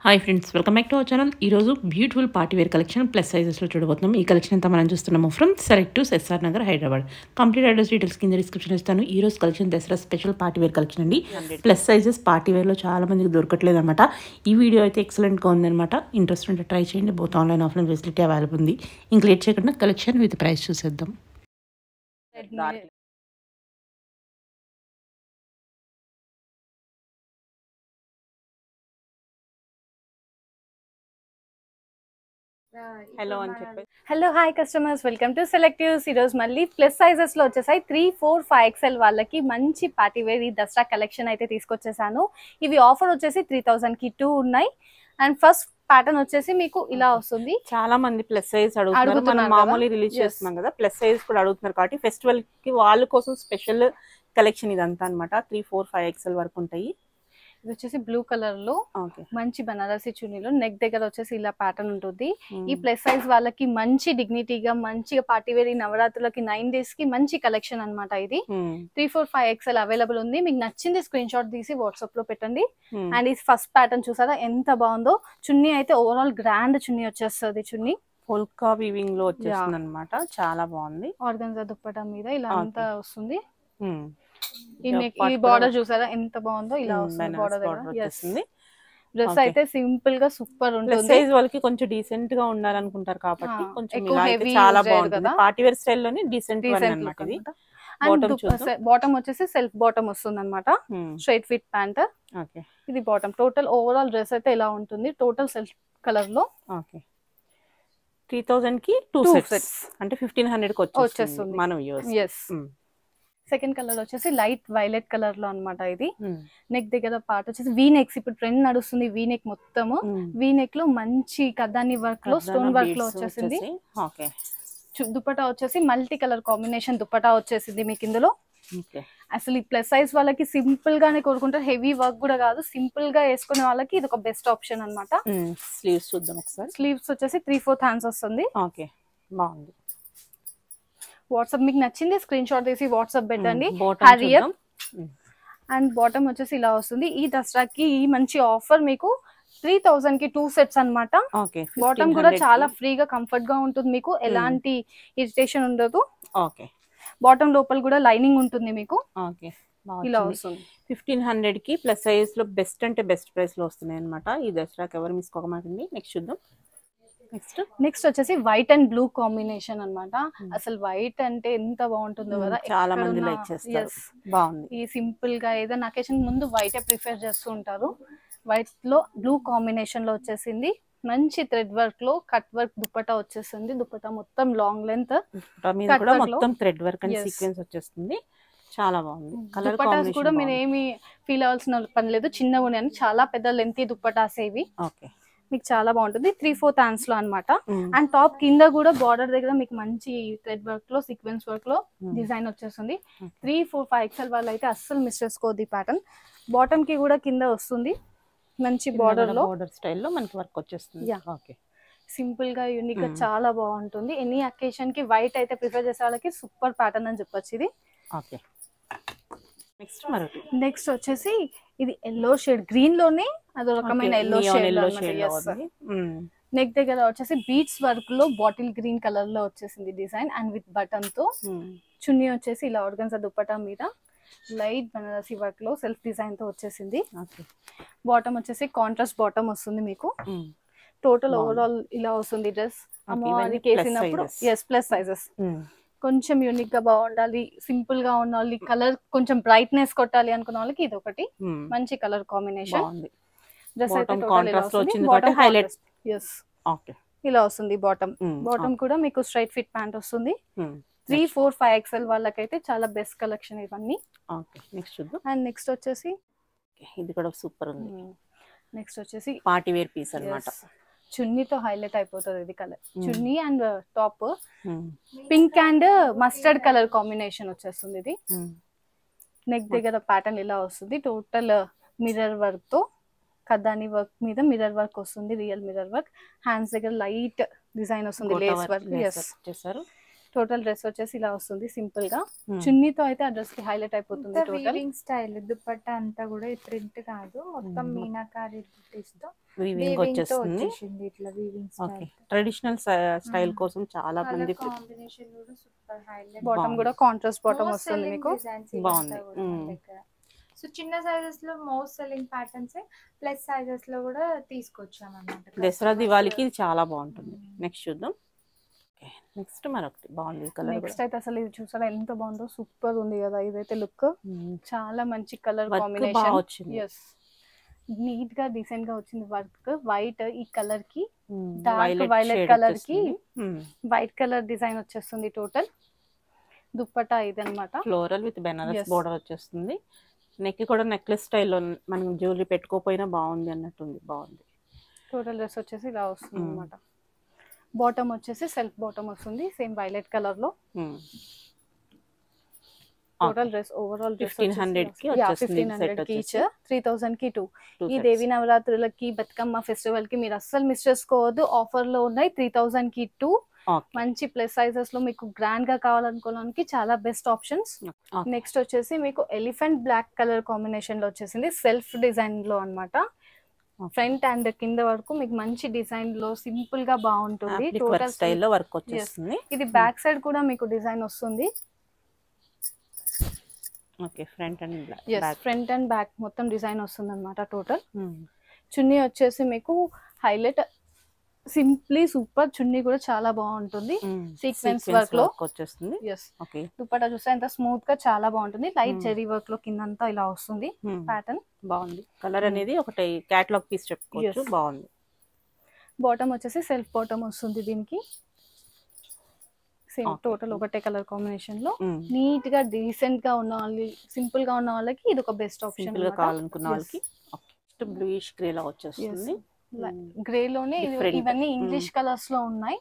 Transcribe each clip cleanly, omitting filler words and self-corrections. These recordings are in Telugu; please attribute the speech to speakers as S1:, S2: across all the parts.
S1: Hi friends, welcome back to our channel. ఈరోజు beautiful party wear collection plus సైజెస్లో చూడబోతున్నాం. ఈ కలెక్షన్ అంతా మనం చూస్తున్నాము from Selectives S R Nagar, Hyderabad. Complete address details కింద డిస్క్రిప్షన్ ఇస్తాను. ఈ రోజు collection Dasara special party wear collection అండి. ప్లస్ సైజెస్ పార్టీ వేర్లో చాలా మందికి దొరకట్లేదు అనమాట. ఈ వీడియో అయితే ఎక్సలెంట్గా ఉందన్నమాట. ఇంట్రెస్ట్ ఉంటే ట్రై చేయండి. Both online offline facility available ఉంది. ఇంక లేట్ చేయకుండా కలెక్షన్ విత్ ప్రైస్ చూసేద్దాం. హలో అని చెప్పి
S2: hello hi customers, welcome to Selectives. ఈరోజు మళ్ళీ ప్లస్ సైజెస్ లో వచ్చేసాయి. 3, 4, 5 XL వాళ్ళకి మంచి పార్టీ వేర్ ఈ దసరా కలెక్షన్ అయితే తీసుకొచ్చేసాను. ఇవి ఆఫర్ వచ్చేసి 3000 కి 2 ఉన్నాయి. అండ్ ఫస్ట్ ప్యాటర్న్ వచ్చేసి మీకు ఇలా వస్తుంది.
S1: చాలా మంది ప్లస్ సైజ్ అడుగుతున్నారు. మనం మామూలు రిలీజ్ చేస్తున్నాం కదా, ప్లస్ సైజ్ కూడా అడుగుతున్నారు కాబట్టి ఫెస్టివల్ కి వాళ్ళ కోసం స్పెషల్ కలెక్షన్ ఇదంతా అనమాట. 3, 4, 5 XL వరకు ఉంటాయి.
S2: ఇది వచ్చేసి బ్లూ కలర్ లో మంచి బనారసి చున్నీలో నెక్ దగ్గర వచ్చేసి ఇలా ప్యాటర్న్ ఉంటుంది. ఈ ప్లస్ సైజ్ వాళ్ళకి మంచి డిగ్నిటీగా మంచిగా పార్టీ వేర్ ఈ నవరాత్రులకి 9 days కి మంచి కలెక్షన్ అనమాట. ఇది 3, 4, 5 XL అవైలబుల్ ఉంది. మీకు నచ్చింది స్క్రీన్ షాట్ తీసి వాట్సాప్ లో పెట్టండి. అండ్ ఈ ఫస్ట్ ప్యాటర్న్ చూసారా ఎంత బాగుందో. చున్నీ అయితే ఓవరాల్ గ్రాండ్ చున్నీ వచ్చేస్తుంది. చున్నీ
S1: ఫుల్కా వీవింగ్ లో వచ్చేస్తుంది అనమాట. చాలా బాగుంది.
S2: ఆర్గన్జా దుప్పటా మీద ఇలా అంతా వస్తుంది. ఈ బార్డర్ చూసారా ఎంత బాగుందో. ఇలా వస్తుంది బార్డర్ వచ్చేస్తుంది. డ్రెస్ అయితే సింపుల్ గా సూపర్ ఉంటుంది.
S1: సైజ్ వాళ్ళకి కొంచెం డీసెంట్ గా ఉండాలనుకుంటారు కాబట్టి కొంచెం చాలా బాగుంటుంది. పార్టీ వేర్ స్టైల్ లోనే డీసెంట్ అన్నమాట. ఇది
S2: బాటమ్ వచ్చేసి సెల్ఫ్ బాటమ్ వస్తుంది అనమాట. Straight fit pant. ఇది బాటమ్. టోటల్ ఓవరాల్ డ్రెస్ అయితే ఇలా ఉంటుంది. టోటల్ సెల్ఫ్ కలర్ లో
S1: 3000 కి 2 సెట్స్ అంటే 1500 కి వచ్చేస్తుంది మనం యూస్.
S2: సెకండ్ కలర్ వచ్చేసి లైట్ వైలెట్ కలర్ లో అనమాట. ఇది నెక్ దగ్గర పార్ట్ వచ్చేసి వీ నెక్స్. ఇప్పుడు ట్రెండ్ నడుస్తుంది వీ నెక్ మొత్తము. వీ నెక్ లో మంచి కద్దాని వర్క్ లో స్టోన్ వర్క్ లో వచ్చేసింది. దుపట్టా వచ్చేసి మల్టీ కలర్ కాంబినేషన్ దుపట్టా వచ్చేసింది మీకు ఇందులో. అసలు ఈ ప్లస్ సైజ్ వాళ్ళకి సింపుల్ గానే కోరుకుంటారు. హెవీ వర్క్ కూడా కాదు, సింపుల్ గా వేసుకునే వాళ్ళకి ఇది ఒక బెస్ట్ ఆప్షన్ అనమాట.
S1: స్లీవ్స్ చూద్దాం ఒకసారి.
S2: స్లీవ్స్ వచ్చేసి 3/4 హ్యాండ్స్ వస్తుంది.
S1: బాగుంది.
S2: వాట్సాప్ మీకు నచ్చింది స్క్రీన్ షాట్ తీసి వాట్సాప్ పెట్టండి. అండ్ బాటమ్ వచ్చేసి ఇలా వస్తుంది. ఈ దసరాకి ఈ మంచి ఆఫర్ మీకు 3000 కి 2 సెట్స్ అనమాట. బాటమ్ కూడా చాలా ఫ్రీగా కంఫర్ట్ గా ఉంటుంది. మీకు ఎలాంటి ఇరిటేషన్ ఉండదు. బాటమ్ లోపల కూడా లైనింగ్ ఉంటుంది మీకు. ఇలా వస్తుంది.
S1: 1500 కి ప్లస్ సైజ్ లో బెస్ట్ అంటే బెస్ట్ ప్రైస్ లో వస్తున్నాయి అనమాట. ఈ దసరాకి ఎవరు మిస్ కాకమాకండి. నెక్స్ట్ చూద్దాం.
S2: నెక్స్ట్ వచ్చేసి వైట్ అండ్ బ్లూ కాంబినేషన్ అన్నమాట. అసలు వైట్ అంటే ఎంత బాగుంటుందో కదా,
S1: చాలా మంది లైక్ చేస్తారు. బాగుంది.
S2: ఈ సింపుల్ గా ఏదైనా అకేషన్ ముందు వైట్ ప్రిఫర్ చేస్తూ ఉంటారు. వైట్ లో బ్లూ కాంబినేషన్ లో వచ్చేసింది. మంచి థ్రెడ్ వర్క్ లో కట్ వర్క్ దుపట్టా వచ్చేసింది. దుపట్టా మొత్తం లాంగ్ లెంత్
S1: మొత్తం థ్రెడ్ వర్క్ అండ్ సీక్వెన్స్ వచ్చేస్తుంది. చాలా బాగుంది.
S2: దుపట్టాస్ కూడా మీరు ఏమి ఫీల్ అవ్వాల్సిన పని లేదు. చిన్నగా ఉన్నాయని చాలా పెద్ద లెంత్ దుపట్టాస్ ఇవి. మీకు చాలా బాగుంటుంది. 3/4 హ్యాండ్స్ లో అనమాట. అండ్ టాప్ కింద కూడా బార్డర్ దగ్గర మీకు మంచి థ్రెడ్ వర్క్ లో సీక్వెన్స్ వర్క్ లో డిజైన్ వచ్చేస్తుంది. 3, 4, 5 XL వాళ్ళు అయితే అస్సలు మిస్ చేసుకోవద్దు ఈ ప్యాటర్న్. బాటమ్ కి కూడా కింద వస్తుంది మంచి బార్డర్ లో
S1: స్టైల్లో మనకి వర్క్ వచ్చేస్తుంది.
S2: సింపుల్ గా యూనిక్ గా చాలా బాగుంటుంది. ఎనీ అకేషన్ కి వైట్ అయితే ప్రిఫర్ చేసే వాళ్ళకి సూపర్ ప్యాటర్న్ అని చెప్పొచ్చు ఇది. నెక్స్ట్ వచ్చేసి ఇది ఎల్లో షేడ్ గ్రీన్ లోనే అదో రకమైన ఎల్లో షేడ్. నెక్ దగ్గర వచ్చేసి బీట్స్ వర్క్ లో బాటిల్ గ్రీన్ కలర్ లో వచ్చేసింది డిజైన్. అండ్ విత్ బటన్ తో చున్నీ వచ్చేసి ఇలా ఆర్గన్జా దుపట్టా మీద లైట్ బనారసి వర్క్ లో సెల్ఫ్ డిజైన్ తో వచ్చేసింది. బాటమ్ వచ్చేసి కాంట్రాస్ట్ బాటమ్ వస్తుంది మీకు. టోటల్ ఓవరాల్ ఇలా వస్తుంది డ్రెస్. అమ్మవారికి వేసినప్పుడు ప్లస్ సైజెస్ కొంచెం యూనిక్ గా బాగుండాలి, సింపుల్ గా ఉండాలి, కలర్ కొంచెం బ్రైట్నెస్ కొట్టాలి అనుకున్న వాళ్ళకి ఇది ఒకటి మంచి కలర్ కాంబినేషన్. డ్రెస్ అయితే ఇలా వస్తుంది. బాటమ్ బాటమ్ కూడా మీకు స్ట్రైట్ ఫిట్ ప్యాంట్ వస్తుంది. 3, 4, 5 XL వాళ్ళకైతే చాలా బెస్ట్ కలెక్షన్ ఇవన్నీ. అండ్ నెక్స్ట్ వచ్చేసి
S1: ఇది కూడా సూపర్ ఉంది.
S2: నెక్స్ట్ వచ్చేసి
S1: పార్టీ వేర్ పీస్ అన్నమాట.
S2: చున్నీతో హైలైట్ అయిపోతుంది ఇది colour. Chunni and top pink and mustard colour combination వచ్చేస్తుంది. ఇది నెక్ దగ్గర ప్యాటర్న్ ఇలా వస్తుంది. టోటల్ మిర్రర్ వర్క్ తో కద్దాని వర్క్ మీద మిర్రర్ వర్క్ వస్తుంది. Real mirror work. హ్యాండ్స్ దగ్గర లైట్ డిజైన్ వస్తుంది. లేస్ వర్క్ టోటల్ డ్రెస్ వచ్చేసి ఇలా వస్తుంది సింపుల్ గా. చున్నీతో అయితే ఆ డ్రెస్ కి హైలైట్ అయిపోతుంది.
S3: వీవింగ్ స్టైల్ దుపట్టా అంతా కూడా ప్రింట్ కాదు, మొత్తం మీనాకారి బుటీస్ తో
S1: వీవింగ్ వచ్చేస్తుంది.
S3: ఇట్లా వీవింగ్ స్టైల్
S1: ట్రెడిషనల్ స్టైల్ కోసం చాలా మంది
S3: కాంబినేషన్ కూడా సూపర్ హైలైట్.
S2: బాటమ్ కూడా కాంట్రాస్ట్ బాటమ్ వస్తుంది మీకు.
S1: బాగుంది.
S3: సో చిన్న సైజెస్ లో most selling patterns, plus sizes లో కూడా తీసుకొచ్చాం అన్నమాట.
S1: దసరా దివాళీకి ఇది చాలా బాగుంటుంది. నెక్స్ట్ చూద్దాం. నెక్స్ట్ మరొకటి బాగుంది కలర్.
S2: నెక్స్ట్ అయితే అసలు ఇది చూసారా ఎంత బాగుందో, సూపర్ ఉంది కదా ఇదైతే లుక్. చాలా మంచి కలర్ కాంబినేషన్
S1: వచ్చింది.
S2: ఎస్, నీట్ గా డీసెంట్ గా వచ్చింది వర్క్. వైట్ ఈ కలర్ కి డార్క్ వైలెట్ కలర్ కి వైట్ కలర్ డిజైన్ వచ్చేస్తుంది. టోటల్ దుప్పటా ఇది అన్నమాట.
S1: ఫ్లోరల్ విత్ బెనారస్ బోర్డర్ వచ్చేస్తుంది. నెక్ కూడా నెక్లెస్ స్టైల్లో మనం జ్యువెలరీ పెట్టుకోపోయినా బాగుంది అన్నట్టుంది. బాగుంది.
S2: టోటల్ డ్రెస్ వచ్చేసి ఇలా వస్తుంది అన్నమాట. బాటమ్ వచ్చేసి సెల్ఫ్ బాటమ్ వస్తుంది సేమ్ వైలెట్ కలర్ లో. టోటల్ డ్రెస్ ఓవరాల్
S1: 1500 కి వచ్చేస్తుంది.
S2: 1500 కి ఈచ్, 3000 కి 2. ఈ దేవి నవరాత్రులకి బతుకమ్మ ఫెస్టివల్ కి మీరు అస్సలు మిస్ చేసుకోవద్దు. ఆఫర్ లో ఉన్నాయి 3000 కి 2. మంచి ప్లస్ సైజెస్ లో మీకు గ్రాండ్ గా కావాలనుకోవడానికి చాలా బెస్ట్ ఆప్షన్స్. నెక్స్ట్ వచ్చేసి మీకు ఎలిఫెంట్ బ్లాక్ కలర్ కాంబినేషన్ లో వచ్చేసింది సెల్ఫ్ డిజైన్ లో అన్నమాట. ఫ్రంట్ అండ్ కింద వరకు మీకు మంచి డిజైన్ లో సింపుల్ గా బాగుంటుంది.
S1: టోటల్ స్టైల్ లో వర్క్ వచ్చేస్తుంది.
S2: ఇది బ్యాక్ సైడ్ కూడా మీకు డిజైన్ వస్తుంది.
S1: Okay, front and
S2: back, front and back మొత్తం డిజైన్ వస్తుంది అన్నమాట. టోటల్ చున్నీ వచ్చేసి మీకు హైలైట్ సింప్లీ సూపర్. చున్నీ కూడా చాలా బాగుంటుంది. సీక్వెన్స్ వర్క్ లో వచ్చేస్తుంది. ఓకే, దుపట్టా చూస్తే ఎంత స్మూత్ గా చాలా బాగుంటుంది. లైట్ జెరీ వర్క్ లో కిందంతా ఇలా వస్తుంది ప్యాటర్న్.
S1: బాగుంది. కలర్ అనేది ఒకటి క్యాటలాగ్ పీస్ చెప్పుకోవచ్చు. బాగుంది.
S2: బాటమ్ వచ్చేసి సెల్ఫ్ బాటమ్ వస్తుంది దీనికి. సేమ్ టోటల్ ఒకటే కలర్ కాంబినేషన్ లో నీట్ గా డీసెంట్ గా ఉన్న వాళ్ళకి, సింపుల్ గా ఉన్న వాళ్ళకి ఇది ఒక బెస్ట్ ఆప్షన్.
S1: కావాలనుకున్న వాళ్ళకి బ్లూయిష్ గ్రే లా వచ్చేస్తుంది.
S2: గ్రే లోనే ఇవన్నీ ఇంగ్లీష్ కలర్స్ లో ఉన్నాయి.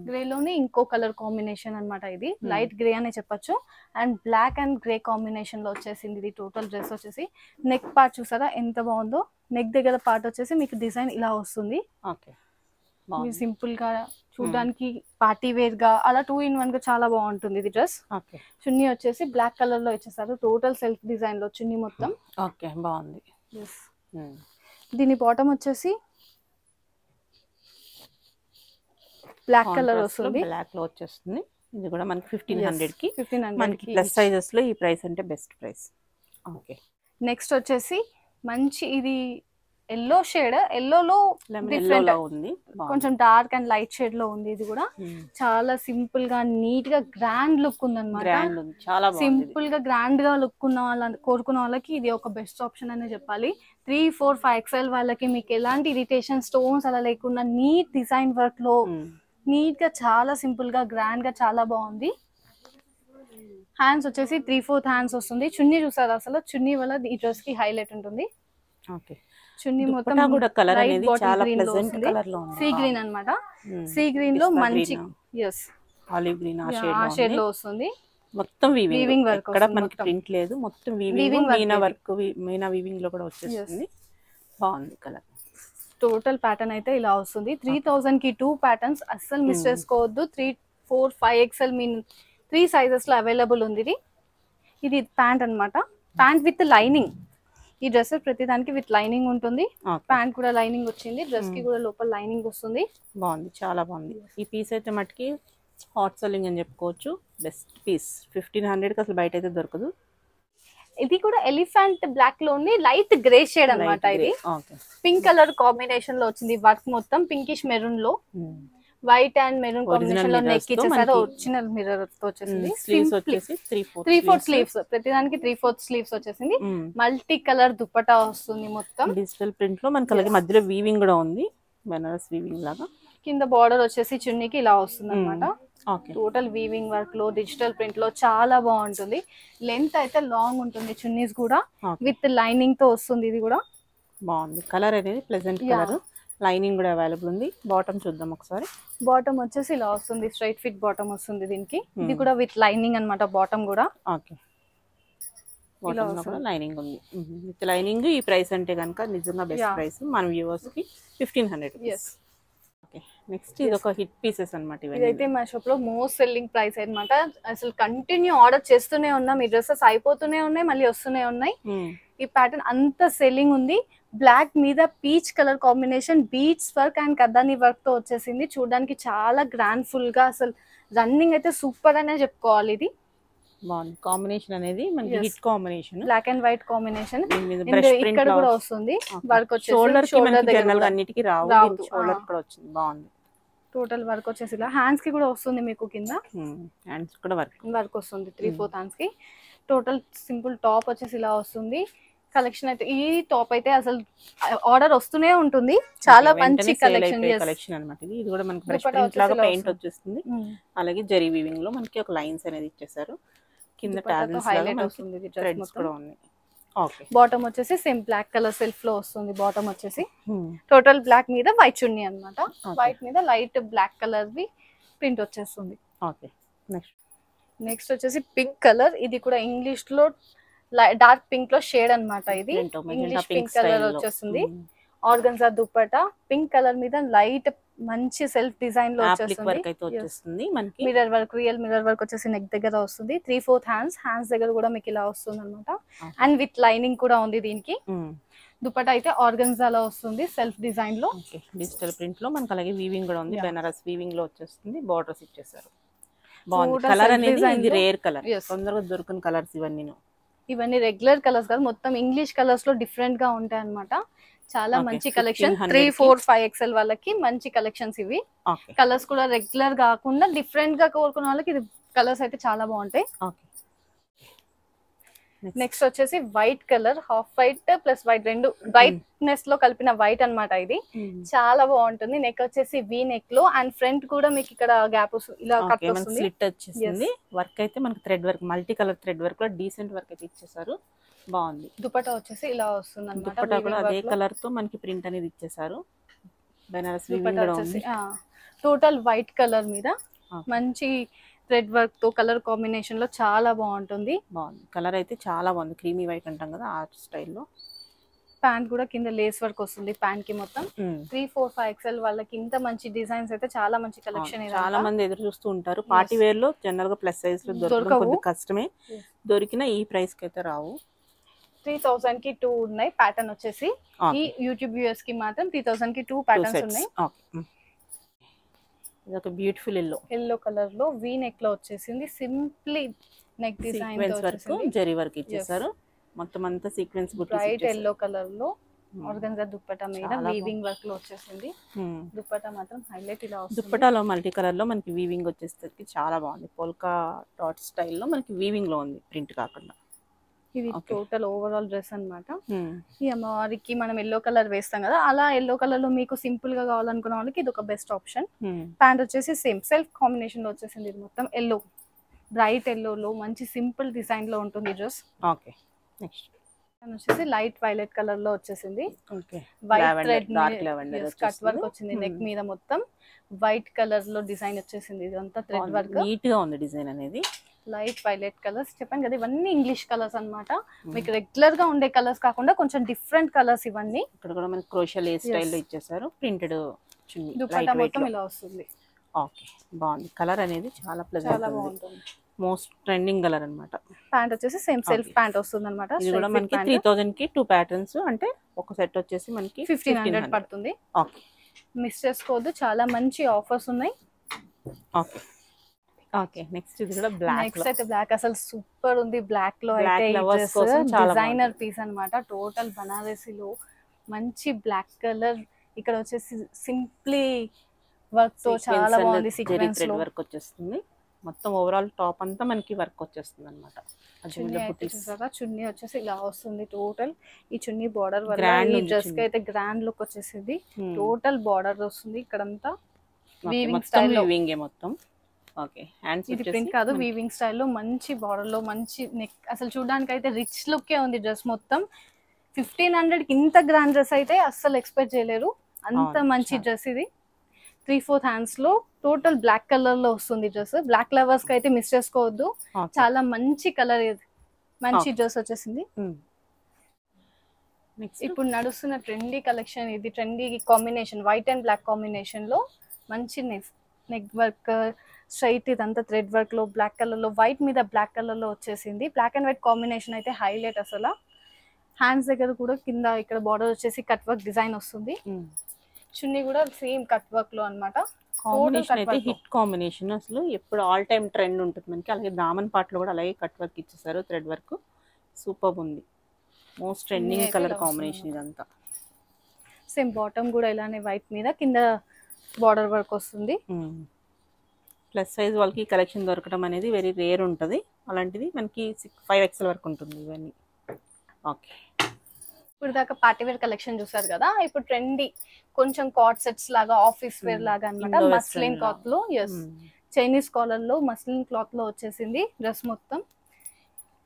S2: గ్రే లోనే ఇంకో కలర్ కాంబినేషన్ అన్నమాట. ఇది లైట్ గ్రే అనే చెప్పొచ్చు. And black and grey combination లో వచ్చేసింది ఇది. టోటల్ డ్రెస్ వచ్చేసి నెక్ పార్ట్ చూసారా ఎంత బాగుందో. నెక్ దగ్గర పార్ట్ వచ్చేసి మీకు డిజైన్ ఇలా వస్తుంది. సింపుల్ గా చూడడానికి పార్టీ వేర్ గా అలా 2 in 1 గా చాలా బాగుంటుంది ఇది డ్రెస్. చున్నీ వచ్చేసి బ్లాక్ కలర్ లో ఇచ్చేసారు. టోటల్ సెల్ఫ్ డిజైన్ లో చున్నీ మొత్తం.
S1: ఓకే, బాగుంది.
S2: దీని బాటమ్ వచ్చేసి బ్లాక్ కలర్ వస్తుంది.
S1: బ్లాక్ లో వచ్చేస్తుంది. ఇది కూడా మనకి 1500 కి. మనకి ప్లస్ సైజెస్ లో ఈ ప్రైస్ అంటే బెస్ట్ ప్రైస్. ఓకే,
S2: నెక్స్ట్ వచ్చేసి మంచి ఇది ఎల్లో షేడ్, ఎల్లోలో డిఫరెంట్ ఉంది, కొంచెం డార్క్ అండ్ లైట్ షేడ్ లో ఉంది. ఇది కూడా చాలా సింపుల్ గా నీట్ గా గ్రాండ్ లుక్ ఉంది అన్నమాట. సింపుల్ గా గ్రాండ్ గా లుక్ ఉన్న వాళ్ళ కోరుకున్న వాళ్ళకి ఇది ఒక బెస్ట్ ఆప్షన్ అనే చెప్పాలి. 3, 4, 5 XL వాళ్ళకి మీకు ఎలాంటి ఇరిటేషన్ స్టోన్స్ అలా లేకుండా నీట్ డిజైన్ వర్క్ లో నీట్ గా చాలా సింపుల్ గా గ్రాండ్ గా చాలా బాగుంది. హ్యాండ్స్ వచ్చేసి 3/4 హ్యాండ్స్ వస్తుంది. చున్నీ చూసారు అసలు, చున్నీ వల్ల ఈ డ్రెస్ కి హైలైట్ ఉంటుంది. చున్నీ మొత్తం
S1: కలర్ అనేది చాలా ప్లెజెంట్ కలర్ లో ఉంది.
S2: సీ గ్రీన్ అన్నమాట. సీ గ్రీన్ లో మంచి
S1: ఆలివ్ గ్రీన్
S2: ఆ షేడ్ లో వస్తుంది.
S1: మొత్తం వీవింగ్ వర్క్, ఇక్కడ మనకి ప్రింట్ లేదు, మొత్తం weaving Meena work, Meena weaving లో కూడా వచ్చేస్తుంది. బాగుంది కలర్.
S2: టోటల్ ప్యాటర్న్ అయితే ఇలా వస్తుంది. 3000 కి 2 ప్యాటర్న్స్ అస్సలు మిస్ చేసుకోవద్దు. 3, 4, 5 XL మీన్ 3 సైజెస్ లో అవైలబుల్ ఉంది. ఇది ప్యాంట్ అన్నమాట. Pant with lining. ఈ డ్రెస్ ప్రతి దానికి విత్ లైనింగ్ ఉంటుంది. ప్యాంట్ కూడా లైనింగ్ వచ్చింది. డ్రెస్ కి కూడా లోపల లైనింగ్ వస్తుంది.
S1: బాగుంది, చాలా బాగుంది. ఈ పీస్ అయితే మటుకి హాట్ సెల్లింగ్ అని చెప్పుకోవచ్చు. Best piece. 1500 కి అసలు బయట అయితే దొరకదు.
S2: ఇది కూడా ఎలిఫెంట్ బ్లాక్ లోని లైట్ గ్రే షేడ్ అన్నమాట. ఇది పింక్ కలర్ కాంబినేషన్ లో వచ్చింది. వర్క్ మొత్తం పింకిష్ మెరూన్ లో, వైట్ అండ్ మెరూన్ కాంబినేషన్ లో నెక్ ఇచ్చేసారు. ఒరిజినల్ మిర్రర్ తో వచ్చేసింది.
S1: స్లీవ్స్ వచ్చేసి
S2: 3/4 స్లీవ్స్, ప్రతి దానికి 3/4 స్లీవ్స్ వచ్చేసింది. మల్టీ కలర్ దుపట్టా వస్తుంది. మొత్తం
S1: డిజిటల్ ప్రింట్ లో మనకి అలాగే మధ్యలో వీవింగ్ కూడా ఉంది, బెనారస్ వీవింగ్ లాగా.
S2: కింద బార్డర్ వచ్చేసి చున్నీకి ఇలా వస్తుంది అన్నమాట. టోటల్ వీవింగ్ వర్క్ లో డిజిటల్ ప్రింట్ లో చాలా బాగుంటుంది. లెంత్ అయితే లాంగ్ ఉంటుంది. చున్నీస్ కూడా విత్ లైనింగ్ తో వస్తుంది. ఇది కూడా
S1: బాగుంది. కలర్ అనేది ప్లెజెంట్ కలర్. లైనింగ్ కూడా అవైలబుల్ ఉంది. బాటమ్ చూద్దాం ఒకసారి.
S2: బాటమ్ వచ్చేసి ఇలా వస్తుంది. స్ట్రైట్ ఫిట్ బాటమ్ వస్తుంది దీనికి. ఇది కూడా విత్ లైనింగ్ అన్నమాట. బాటమ్ కూడా
S1: బాటమ్ లో కూడా లైనింగ్ ఉంది. With lining. ఈ ప్రైస్ అంటే కనుక నిజంగా బెస్ట్ ప్రైస్ మన వ్యూవర్స్ కి 1500. నెక్స్ట్ ఇది ఒక హిట్ పీసెస్ అన్నమాట ఇవన్నీ.
S2: ఇదైతే మా షాప్ లో మోస్ట్ సెల్లింగ్ ప్రైస్ అన్నమాట. అసలు కంటిన్యూ ఆర్డర్ చేస్తూనే ఉన్నాం, ఈ డ్రెస్సెస్ అయిపోతూనే ఉన్నాయి, మళ్ళీ వస్తూనే ఉన్నాయి. ఈ ప్యాటర్న్ అంత సెల్లింగ్ ఉంది. బ్లాక్ మీద peach colour combination, beads work and కద్దాని వర్క్ తో వచ్చేసింది. చూడడానికి చాలా గ్రాండ్ ఫుల్ గా, అసలు రన్నింగ్ అయితే సూపర్ అనే చెప్పుకోవాలి. ఇది
S1: బాగుంది కాంబినేషన్ అనేది, మనకి hit combination,
S2: black and white combination.
S1: Brush print
S2: ఇక్కడ కూడా వస్తుంది వర్క్ వచ్చేసి,
S1: షోల్డర్ కి మనకి
S2: దగ్గర
S1: జనరల్ గా అన్నిటికీ రావు, షోల్డర్ కూడా వచ్చింది. బాగుంది.
S2: టోటల్ వర్క్ వచ్చేసి ఇలా హ్యాండ్స్ కి కూడా వస్తుంది, మీకు కింద
S1: హ్యాండ్స్ కూడా వర్క్
S2: వస్తుంది 3/4 హ్యాండ్స్ కి. టోటల్ సింపుల్ టాప్ వచ్చేసి ఇలా వస్తుంది. కలెక్షన్ అయితే ఈ టాప్ అయితే అసలు ఆర్డర్ వస్తూనే ఉంటుంది. చాలా మంచి కలెక్షన్
S1: అన్నమాట. ఇది కూడా మనకి బ్రష్ ప్రింట్ లాగా పెయింట్ వచ్చేస్తుంది. అలాగే జరీ వీవింగ్ లో మనకి ఒక లైన్స్ అనేది ఇచ్చేసారు. కింద టాజిల్స్
S2: హైలైట్ వస్తుంది,
S1: థ్రెడ్స్ కూడా ఉన్నాయి. ఓకే,
S2: బాటమ్ వచ్చేసి సేమ్ బ్లాక్ కలర్ సెల్ఫ్ లో వస్తుంది. బాటమ్ వచ్చేసి టోటల్ బ్లాక్ మీద వైట్ చున్నీ అన్నమాట. వైట్ మీద లైట్ బ్లాక్ కలర్ వి ప్రింట్ వచ్చేస్తుంది.
S1: ఓకే,
S2: నెక్స్ట్ వచ్చేసి పింక్ కలర్. ఇది కూడా ఇంగ్లీష్ లో డార్క్ పింక్ లో షేడ్ అన్నమాట. ఇది ఇంగ్లీష్ పింక్ కలర్ వచ్చేస్తుంది. ఆర్గన్జా దుపట్టా పింక్ కలర్ మీద లైట్ మంచి సెల్ఫ్ డిజైన్ లో వచ్చేస్తుంది. Mirror work, real mirror work వచ్చేసి నెక్ దగ్గర వస్తుంది. 3/4 హ్యాండ్స్ దగ్గర కూడా మీకు ఇలా వస్తుంది అనమాట. అండ్ విత్ లైనింగ్ కూడా ఉంది దీనికి. దుపట్టా అయితే ఆర్గన్జా లో వస్తుంది, సెల్ఫ్ డిజైన్ లో,
S1: డిజిటల్ ప్రింట్ లో మనకి. అలాగే వీవింగ్ కూడా ఉంది, బెనారస్ వీవింగ్ లో వచ్చేస్తుంది. బోర్డర్స్ ఇచ్చేసారు. బాగుంది. కలర్ అనేది ఇది రేర్ కలర్, తొందరగా దొరికిన కలర్స్
S2: ఇవన్నీ రెగ్యులర్ కలర్స్ కాదు, మొత్తం ఇంగ్లీష్ కలర్స్ లో డిఫరెంట్ గా ఉంటాయి అన్నమాట. చాలా మంచి కలెక్షన్. 3, 4, 5 XL వాళ్ళకి మంచి కలెక్షన్స్ ఇవి. కలర్స్ కూడా రెగ్యులర్ కాకుండా డిఫరెంట్ గా కోరుకున్న వాళ్ళకి ఇది కలర్స్ అయితే చాలా బాగుంటాయి. నెక్స్ట్ వచ్చేసి white colour, half white plus white, రెండు బ్రైట్నెస్ లో కలిపిన వైట్ అన్నమాట. ఇది చాలా బాగుంటుంది. నెక్ వచ్చేసి వి నెక్ లో, అండ్ ఫ్రంట్ కూడా మీకు ఇక్కడ గ్యాప్ ఇలా కట్ వస్తుంది.
S1: స్లిట్ వచ్చేసింది. వర్క్ అయితే మనకి thread work, multi colour thread work లో డీసెంట్ వర్క్ అయితే ఇచ్చేసారు. బాగుంది.
S2: దుపట్టా వచ్చేసి ఇలా వస్తుంది అన్నమాట.
S1: దుపట్టా కూడా అదే కలర్ తో మనకి ప్రింట్ అనేది ఇచ్చేసారు. బెనారస్ వీవింగ్ కూడా ఉంది.
S2: టోటల్ వైట్ కలర్ మీద మంచి థ్రెడ్ వర్క్ తో కలర్ కాంబినేషన్ లో చాలా బాగుంటుంది.
S1: బాగుంది. కలర్ అయితే చాలా బాగుంది. క్రీమీ వైట్ అంటాం కదా, ఆ స్టైల్లో.
S2: ప్యాంట్ కూడా కింద లేస్ వర్క్ వస్తుంది ప్యాంట్ కి మొత్తం. 3, 4, 5 XL వాళ్ళకి ఇంత మంచి డిజైన్స్ అయితే చాలా మంచి కలెక్షన్.
S1: చాలా మంది ఎదురు చూస్తూ ఉంటారు. పార్టీ వేర్ లో జనరల్ గా ప్లస్ సైజ్ లో దొరకడం కొద్దిగా కష్టమే. దొరికిన ఈ ప్రైస్ కి అయితే రావు.
S2: 3000 కి 2 ఉన్నాయి. ప్యాటర్న్ వచ్చేసి ఈ యూట్యూబ్ వ్యూయర్స్ కి మాత్రం 3000 కి 2 ప్యాటర్న్స్ ఉన్నాయి.
S1: ఇది ఒక బ్యూటిఫుల్
S2: ఎల్లో కలర్ లో వి నెక్ లో వచ్చేసింది. Simply neck design
S1: work, zari work ఇచ్చేసారు. మొత్తం అంతా సీక్వెన్స్ బుట్టీస్.
S2: బ్రైట్ ఎల్లో కలర్ లో ఆర్గన్జా దుపట్టా మీద వీవింగ్ వర్క్ లో వచ్చేసింది. దుపట్టా మాత్రం హైలైట్ ఇలా వస్తుంది.
S1: దుపట్టాలో మల్టీ కలర్ లో మనకి వీవింగ్ వచ్చేసరికి చాలా బాగుంది. పోల్కా డాట్ స్టైల్లో మనకి వీవింగ్ లో ఉంది, ప్రింట్ కాకుండా.
S2: ఇది టోటల్ ఓవరాల్ డ్రెస్ అన్నమాట. ఈ అమ్మవారికి మనం ఎల్లో కలర్ వేస్తాం కదా, అలా ఎల్లో కలర్ లో మీకు సింపుల్ గా కావాలనుకున్న వాళ్ళకి ఇది ఒక బెస్ట్ ఆప్షన్. ప్యాంట్ వచ్చేసి సేమ్ సెల్ఫ్ కాంబినేషన్ లో వచ్చేసింది. ఇది మొత్తం ఎల్లో, బ్రైట్ ఎల్లో లో మంచి సింపుల్ డిజైన్ లో ఉంటుంది డ్రెస్.
S1: ఓకే, నెక్స్ట్
S2: వచ్చేసి లైట్ వైలెట్ కలర్ లో వచ్చేసింది. వైట్ థ్రెడ్ కట్ వర్క్ వచ్చింది నెక్ మీద. మొత్తం వైట్ కలర్ లో డిజైన్ వచ్చేసింది. ఇదంతా థ్రెడ్ వర్క్,
S1: నీట్ గా ఉంది డిజైన్ అనేది.
S2: లైట్ వైలెట్ కలర్స్ చెప్పాను కదా, ఇవన్నీ ఇంగ్లీష్ కలర్స్ అన్నమాట. మీకు రెగ్యులర్ గా ఉండే కలర్స్ కాకుండా కొంచెం డిఫరెంట్ కలర్స్ ఇవన్నీ.
S1: ఇక్కడ కూడా మనకి క్రోషియా లేస్ స్టైల్ లో ఇచ్చేసారు. ప్రింటెడ్ చున్నీ,
S2: దుపట్టా మొత్తం ఇలా వస్తుంది.
S1: ఓకే, బాగుంది. కలర్ అనేది చాలా ప్లెజెంట్ ఉంది. మోస్ట్ ట్రెండింగ్ కలర్ అన్నమాట.
S2: ప్యాంట్ వచ్చేసి సేమ్ సెల్ఫ్ ప్యాంట్ వస్తుంది అన్నమాట.
S1: ఇది కూడా మనకి 3000 కి 2 ప్యాటర్న్స్, అంటే ఒక సెట్ వచ్చేసి మనకి
S2: 1500 పడుతుంది.
S1: ఓకే,
S2: మిస్ చేసుకోవద్దు, చాలా మంచి ఆఫర్స్ ఉన్నాయి.
S1: ఓకే ఓకే, నెక్స్ట్ ఇది కూడా బ్లాక్.
S2: నెక్స్ట్ అయితే బ్లాక్ అసలు సూపర్ ఉంది. బ్లాక్ లో అయితే డిజైనర్ పీస్ అన్నమాట. టోటల్ బనారసీలో మంచి బ్లాక్ కలర్. ఇక్కడ వచ్చేసి సింప్లీ వర్క్ తో చాలా బాగుంది. సీక్వెన్స్ లో వర్క్
S1: వచ్చేస్తుంది. మొత్తం ఓవరాల్ టాప్ అంతా మనకి వర్క్ వచ్చేస్తుంది అన్నమాట.
S2: చున్నీ వచ్చేసి ఇలా వస్తుంది. టోటల్ ఈ చున్నీ బార్డర్ వల్ల ఈ డ్రెస్ కి అయితే గ్రాండ్ లుక్ వచ్చేసింది. టోటల్ బార్డర్ వస్తుంది ఇక్కడంతా. వీవింగ్ స్టైల్ లో మొత్తం.
S1: ఓకే, హ్యాండ్స్
S2: ఇది ప్రింట్ కాదు, వీవింగ్ స్టైల్లో మంచి బార్డర్ లో మంచి నెక్. అసలు చూడడానికి అయితే రిచ్ లుక్ ఉంది డ్రెస్ మొత్తం. 1500 కి ఇంత గ్రాండ్ డ్రెస్ అయితే అస్సలు ఎక్స్పెక్ట్ చేయలేరు. అంత మంచి డ్రెస్ ఇది. 3/4 హ్యాండ్స్ లో టోటల్ బ్లాక్ కలర్ లో వస్తుంది డ్రెస్. బ్లాక్ లవర్స్ కి అయితే మిస్ చేసుకోవద్దు, చాలా మంచి కలర్ ఇది. మంచి డ్రెస్ వచ్చేసింది.
S1: నెక్స్ట్
S2: ఇప్పుడు నడుస్తున్న ట్రెండీ కలెక్షన్ ఇది. Trendy combination white and black combination లో మంచి నెక్ వర్క్ స్ట్రైట్ ఇదంతా థ్రెడ్ వర్క్ లో బ్లాక్ కలర్ లో వైట్ మీద బ్లాక్ కలర్ లో వచ్చేసింది. బ్లాక్ అండ్ వైట్ కాంబినేషన్ అయితే హైలైట్ అసలు. హ్యాండ్స్ దగ్గర కూడా కింద ఇక్కడ బార్డర్ వచ్చేసి కట్ వర్క్ డిజైన్ వస్తుంది. చున్నీ కూడా సేమ్ కట్ వర్క్ లో అన్నమాట.
S1: కాంబినేషన్ అయితే హిట్ కాంబినేషన్, అసలు ఎప్పుడు ఆల్ టైమ్ ట్రెండ్ ఉంటుంది మనకి. అలాగే దామన్ పార్ట్ లో కూడా అలాగే కట్ వర్క్ ఇచ్చేసారు, థ్రెడ్ వర్క్ సూపర్ ఉంది. మోస్ట్ ట్రెండింగ్ కలర్ కాంబినేషన్ ఇదంతా.
S2: సేమ్ బాటమ్ కూడా ఇలానే వైట్ మీద కింద బార్డర్ వర్క్ వస్తుంది.
S1: ప్లస్ సైజ్ వాళ్ళకి కలెక్షన్ దొరకడం అనేది వెరీ రేర్ ఉంటుంది. అలాంటిది మనకి 5XL వరకు ఉంటుంది ఇవన్నీ. ఓకే,
S2: ఇప్పుడు దాకా పార్టీ వేర్ కలెక్షన్ చూసారు కదా. ఇప్పుడు ట్రెండీ కొంచెం కార్డ్ సెట్స్ లాగా ఆఫీస్ వేర్ లాగా అన్నమాట. మస్లిన్ క్లాత్ లో చైనీస్ కాలర్ లో మస్లిన్ క్లాత్ లో వచ్చేసింది. డ్రెస్ మొత్తం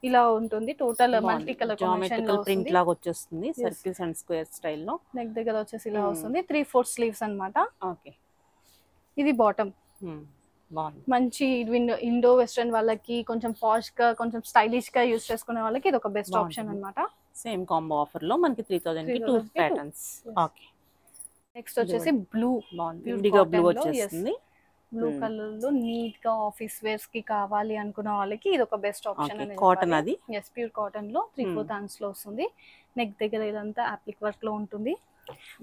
S2: ఇలా ఉంటుంది. టోటల్ మల్టీ కలర్ కాంబినేషన్ లో
S1: ప్రింట్ లాగా వచ్చేస్తుంది. సర్కిల్స్ అండ్ స్క్వేర్ స్టైల్ లో
S2: నెక్ దగ్గర వచ్చేసి ఇలా వస్తుంది. 3/4 స్లీవ్స్ అన్నమాట.
S1: ఓకే,
S2: ఇది బాటమ్. మంచి ఇండో వెస్టర్న్ వాళ్ళకి కొంచెం పాష్ గా కొంచెం స్టైలిష్ గా యూస్ చేసుకునే వాళ్ళకి ఇది ఒక బెస్ట్ ఆప్షన్ అన్నమాట.
S1: సేమ్ కాంబో ఆఫర్ లో మనకి 3000 కి 2 ప్యాటర్న్స్. ఓకే,
S2: నెక్స్ట్ వచ్చేసి బ్లూ.
S1: ఇండిగో బ్లూ వచ్చేస్తుంది.
S2: బ్లూ కలర్ లో నీట్ గా ఆఫీస్ వేర్స్ కి కావాలి అనుకున్న వాళ్ళకి ఇది ఒక బెస్ట్ ఆప్షన్ అనేది.
S1: కాటన్ అది.
S2: ఎస్, ప్యూర్ కాటన్ లో 3/4 హ్యాండ్స్ లో వస్తుంది. నెక్ దగ్గర ఇదంతా అప్లిక్ వర్క్ లో ఉంటుంది.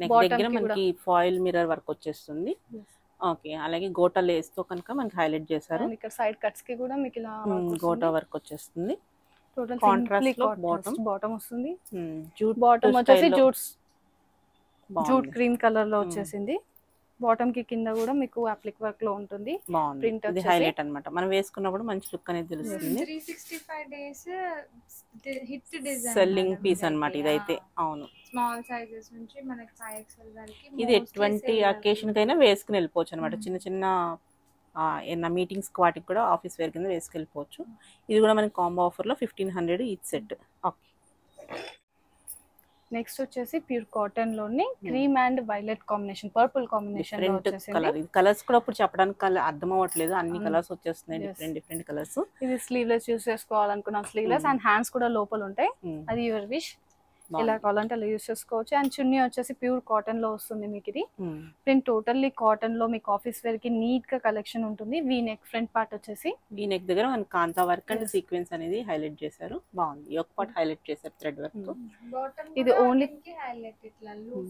S1: నెక్ దగ్గర మనకి ఫాయిల్ మిర్రర్ వర్క్ వచ్చేస్తుంది. ఓకే, అలాగే గోటా లేస్ తో కనుక మనకి హైలైట్ చేశారు.
S2: ఇక్కడ సైడ్ కట్స్ కి కూడా మీకు ఇలా
S1: గోటా వర్క్ వచ్చేస్తుంది.
S2: టోటల్
S1: కాంట్రాస్ట్ లో
S2: బాటమ్ వస్తుంది.
S1: జూట్
S2: బాటమ్ వచ్చేసి జూట్ క్రీమ్ కలర్ లో వచ్చేసింది. బాటమ్ కి కింద కూడా మీకు అప్లిక్ వర్క్ లో ఉంటుంది.
S1: ప్రింట్ ఇది హైలైట్ అన్నమాట. మనం వేసుకున్నప్పుడు మంచి లుక్ అనేది తెలుస్తుంది.
S3: 365 days hit design
S1: selling piece అన్నమాట ఇదైతే. అవును,
S3: స్మాల్ సైజెస్ నుంచి మనకి 5XL వరకు
S1: ఇది ఎటువంటి అకేషన్ కైనా వేసుకుని వెళ్ళిపోవచ్చు అనమాట. చిన్న చిన్న ఏమన్నా మీటింగ్స్ వాటికి కూడా ఆఫీస్ వేర్ కింద వేసుకెళ్ళిపోవచ్చు. ఇది కూడా మనకి కాంబో ఆఫర్ లో 1500 ఈచ్ సెట్. ఓకే,
S2: నెక్స్ట్ వచ్చేసి ప్యూర్ కాటన్ లోని cream and violet combination, purple combination లో వచ్చేసింది.
S1: కలర్స్ కూడా ఇప్పుడు చెప్పడానికి అర్థం అవ్వట్లేదు, అన్ని కలర్స్ వచ్చేస్తున్నాయి, డిఫరెంట్ కలర్స్.
S2: ఇది స్లీవ్లెస్ యూస్ చేసుకోవాలనుకున్నాం, స్లీవ్లెస్ అండ్ హ్యాండ్స్ కూడా లోపల ఉంటాయి. అది యువర్ విష్, ఎలా కావాలంటే అలా యూస్ చేసుకోవచ్చు. అండ్ చున్నీ వచ్చేసి ప్యూర్ కాటన్ లో వస్తుంది మీకు. ఇది ప్రింట్ టోటల్లీ కాటన్ లో మీకు ఆఫీస్ వేర్ కి నీట్ గా కలెక్షన్ ఉంటుంది. వీ నెక్ ఫ్రంట్ పార్ట్ వచ్చేసి
S1: వీ నెక్ దగ్గర మనకి కాంతా వర్క్ అండ్ సీక్వెన్స్ అనేది హైలైట్ చేశారు. బాగుంది. ఒక పార్ట్ హైలైట్ చేశారు థ్రెడ్ వర్క్ తో.
S2: ఇది ఓన్లీ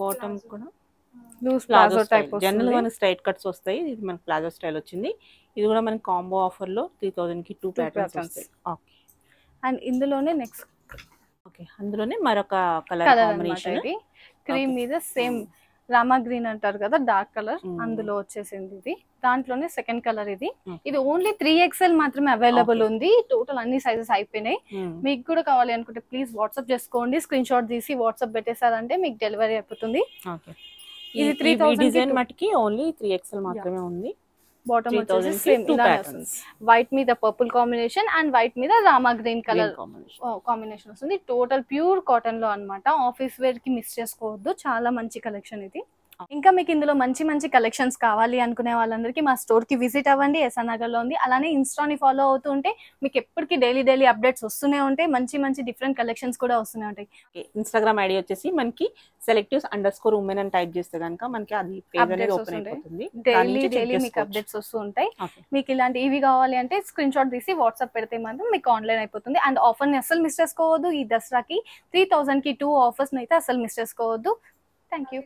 S1: బాటమ్ కూడా
S2: లూజ్ ప్లాజో టైప్.
S1: జనరల్ గా మనకి స్ట్రైట్ కట్స్ వస్తాయి, ఇది మనకి ప్లాజో స్టైల్ వచ్చింది. ఇది కూడా మనకి కాంబో ఆఫర్ లో 3000 కి 2 ప్యాటర్న్స్ వస్తాయి. ఓకే,
S2: అండ్ ఇందులోనే నెక్స్ట్
S1: ఓకే అందులోనే మరొక కలర్ కాంబినేషన్.
S2: ఇది క్రీమ్ మీద సేమ్ రామా గ్రీన్ అంటారు కదా, డార్క్ కలర్, అందులో వచ్చేసింది. ఇది దాంట్లోనే సెకండ్ కలర్. ఇది ఓన్లీ 3XL మాత్రమే అవైలబుల్ ఉంది. టోటల్ అన్ని సైజెస్ అయిపోయినాయి. మీకు కూడా కావాలి అనుకుంటే ప్లీజ్ వాట్సాప్ చేసుకోండి. స్క్రీన్ షాట్ తీసి వాట్సాప్ పెట్టేసారంటే మీకు డెలివరీ అయిపోతుంది.
S1: ఇది 3000 డిజైన్ మట్టికి ఓన్లీ 3XL మాత్రమే ఉంది.
S2: బాటమ్ వచ్చేసి సేమ్ ఇలానే వస్తుంది. వైట్ మీద పర్పుల్ కాంబినేషన్ అండ్ వైట్ మీద రామా గ్రీన్ కలర్ కాంబినేషన్ వస్తుంది. టోటల్ ప్యూర్ కాటన్ లో అన్నమాట. ఆఫీస్ వేర్ కి మిస్ చేసుకోవద్దు, చాలా మంచి కలెక్షన్ ఇది. ఇంకా మీకు ఇందులో మంచి మంచి కలెక్షన్స్ కావాలి అనుకునే వాళ్ళందరికీ మా స్టోర్ కి విజిట్ అవ్వండి. ఎస్ఆర్ నగర్ లో ఉంది. అలానే ఇన్స్టాని ఫాలో అవుతూ ఉంటే మీకు ఎప్పటికీ డైలీ అప్డేట్స్ వస్తూనే ఉంటాయి. మంచి డిఫరెంట్ కలెక్షన్స్ కూడా వస్తూనే ఉంటాయి.
S1: ఇన్స్టాగ్రామ్ ఐడి వచ్చేసి మనకి selectives_women అని టైప్ చేస్తే కనుక మనకి అది పేజ్ అనేది ఓపెన్ అయిపోతుంది.
S2: డైలీ మీకు అప్డేట్స్ వస్తూ ఉంటాయి. మీకు ఇలాంటి ఇవి కావాలి అంటే స్క్రీన్ షాట్ తీసి వాట్సాప్ పెడితే మాత్రం మీకు ఆన్లైన్ అయిపోతుంది. అండ్ ఆఫర్ ని అసలు మిస్ చేసుకోవద్దు. ఈ దసరాకి 3000 కి 2 ఆఫర్స్ అయితే అసలు మిస్ చేసుకోవద్దు. Thank you.